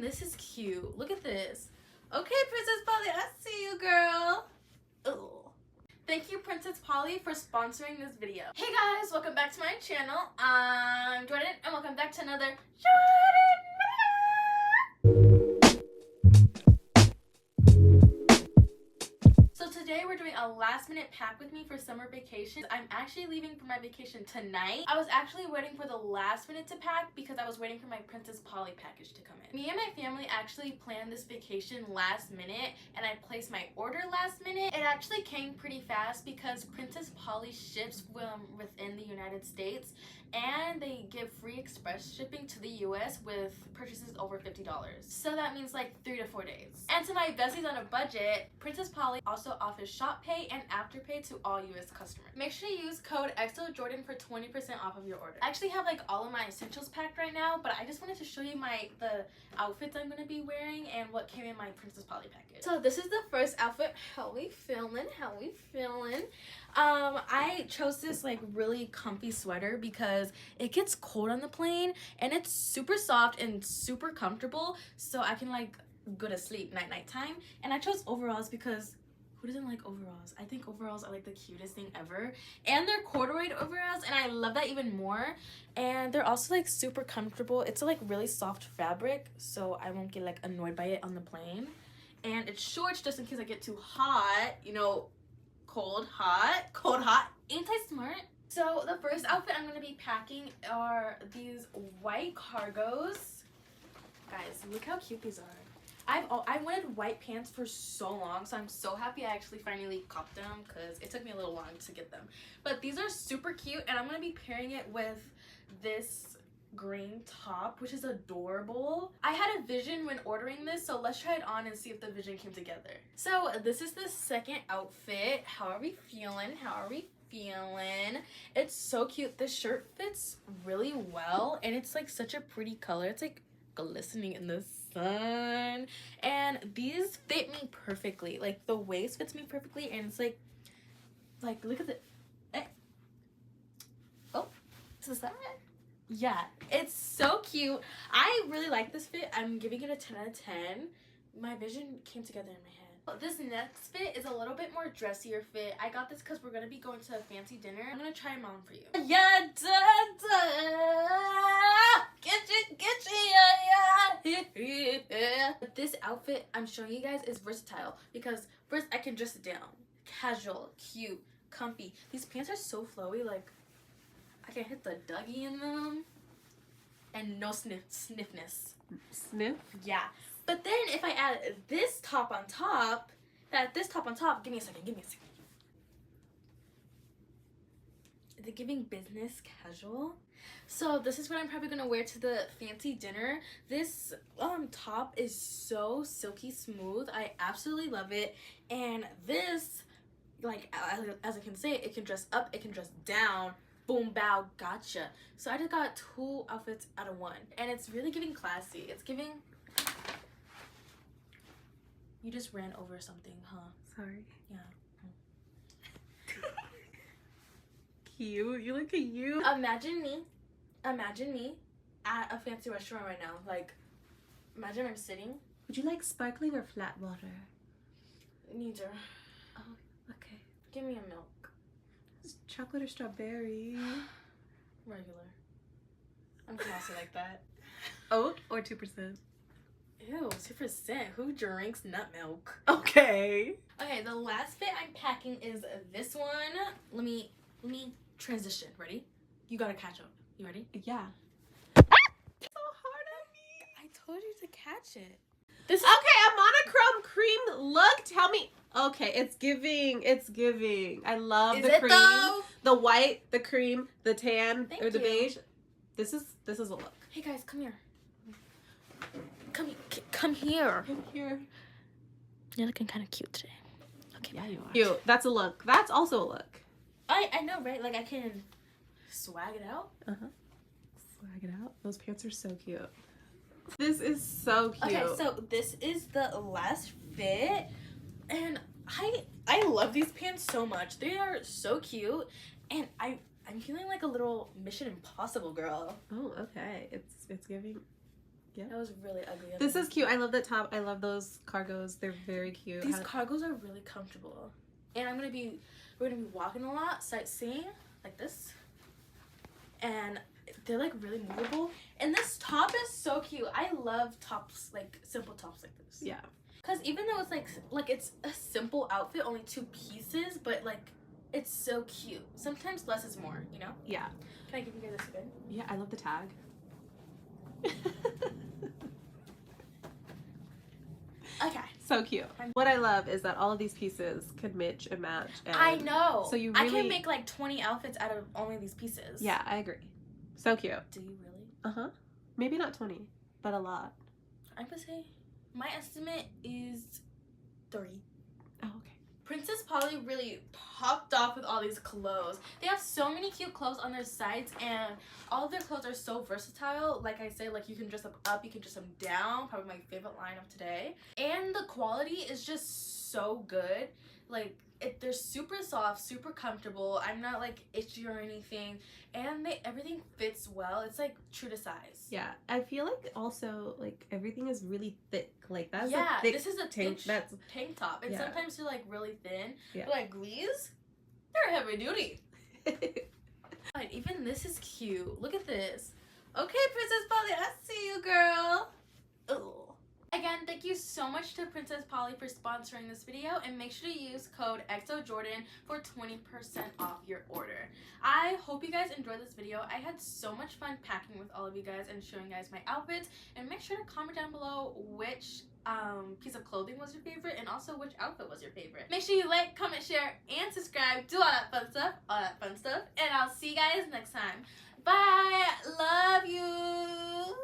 this is cute. Look at this. Okay, Princess Polly, I see you, girl. Ugh. Thank you, Princess Polly, for sponsoring this video. Hey guys, welcome back to my channel. I'm Jordyn, and welcome back to another Jordyn. So today we're doing a last minute pack with me for summer vacation. I'm actually leaving for my vacation tonight. I was actually waiting for the last minute to pack because I was waiting for my Princess Polly package to come in. Me and my family actually planned this vacation last minute, and I placed my order last minute. It actually came pretty fast because Princess Polly ships within the United States, and they give free express shipping to the US with purchases over $50. So that means like 3 to 4 days. And to my besties on a budget, Princess Polly also offers ShopPay and AfterPay to all US customers. Make sure you use code XOJordan for 20% off of your order. I actually have like all of my essentials packed right now, but I just wanted to show you the outfits I'm gonna be wearing and what came in my Princess Polly package. So this is the first outfit. How we feeling? How we feeling? I chose this like really comfy sweater because it gets cold on the plane and it's super soft and super comfortable, so I can like go to sleep nighttime. And I chose overalls because who doesn't like overalls? I think overalls are like the cutest thing ever, and they're corduroy overalls, and I love that even more. And they're also like super comfortable. It's a like really soft fabric, so I won't get like annoyed by it on the plane. And it's shorts just in case I get too hot, you know, cold hot. Ain't I smart? So the first outfit I'm gonna be packing are these white cargos. Guys, look how cute these are. I wanted white pants for so long, so I'm so happy I actually finally copped them because it took me a little long to get them. But these are super cute, and I'm gonna be pairing it with this green top, which is adorable. I had a vision when ordering this, so let's try it on and see if the vision came together. So this is the second outfit. How are we feeling? How are we feeling? It's so cute. This shirt fits really well, and it's like such a pretty color. It's like glistening in the sun, and these fit me perfectly. Like the waist fits me perfectly, and it's like look at the oh, is that? Yeah, it's so cute. I really like this fit. I'm giving it a 10 out of 10. My vision came together in my head. This next fit is a little bit more dressier fit. I got this because we're gonna be going to a fancy dinner. I'm gonna try them on for you. Yeah, yeah. But this outfit I'm showing you guys is versatile because first I can dress it down. Casual, cute, comfy. These pants are so flowy, like I can hit the Dougie in them and no sniffness. Sniff? Yeah. But then if I add this top on top, give me a second. Is it giving business casual? So this is what I'm probably gonna wear to the fancy dinner. This top is so silky smooth. I absolutely love it. And this, like as I can say, it can dress up, it can dress down. Boom, bow, gotcha. So I just got 2 outfits out of 1, and it's really giving classy. It's giving. You just ran over something, huh? Sorry. Yeah. Cute. You look cute. Imagine me at a fancy restaurant right now. Like, imagine I'm sitting. Would you like sparkling or flat water? Neither. Oh, okay. Give me a milk. It's chocolate or strawberry? Regular. I'm classy like that. Oat or 2%? Ew, 2%. Who drinks nut milk? Okay. Okay, the last fit I'm packing is this one. Let me transition. Ready? You gotta catch up. You ready? Yeah. So hard on me. I told you to catch it. This is okay, a monochrome cream look. Tell me. Okay, it's giving. I love is the it cream. though? The white, the cream, the tan, Thank or the you. beige. This is a look. Hey guys, come here. Come here. Come here. You're looking kind of cute today. Okay. Yeah, you are. Cute. That's a look. That's also a look. I know, right? Like I can swag it out. Swag it out. Those pants are so cute. This is so cute. Okay, so this is the last fit, and I love these pants so much. They are so cute, and I'm feeling like a little Mission Impossible girl. Oh, okay. It's giving. Yeah. That was really ugly. This is cute. I love that top. I love those cargos. They're very cute. These cargos are really comfortable. And we're gonna be walking a lot, sightseeing, like this. And they're like really movable. And this top is so cute. I love tops, like simple tops like this. Yeah. Because even though it's like it's a simple outfit, only 2 pieces, but like it's so cute. Sometimes less is more, you know? Yeah. Can I give you guys a spin? Yeah, I love the tag. Okay. So cute. What I love is that all of these pieces could match and match. And I know. So you really... I can make like 20 outfits out of only these pieces. Yeah, I agree. So cute. Do you really? Uh-huh. Maybe not 20, but a lot. I'm gonna say my estimate is 3. Oh, okay. Princess Polly really popped off with all these clothes. They have so many cute clothes on their sites, and all of their clothes are so versatile. Like I said, like you can dress them up, you can dress them down. Probably my favorite line of today. And the quality is just so good. Like they're super soft, super comfortable. I'm not like itchy or anything, and everything fits well. It's like true to size. Yeah, I feel like also like everything is really thick. Like that's yeah. a thick This is a tank. That's tank top, and yeah. sometimes they're like really thin. Yeah. But like these, they're heavy duty. God, even this is cute. Look at this. Okay, Princess Polly, I see you, girl. Ugh. Again, thank you so much to Princess Polly for sponsoring this video, and make sure to use code XOJordan for 20% off your order. I hope you guys enjoyed this video. I had so much fun packing with all of you guys and showing you guys my outfits, and make sure to comment down below which piece of clothing was your favorite and also which outfit was your favorite. Make sure you like, comment, share, and subscribe. Do all that fun stuff, and I'll see you guys next time. Bye! Love you!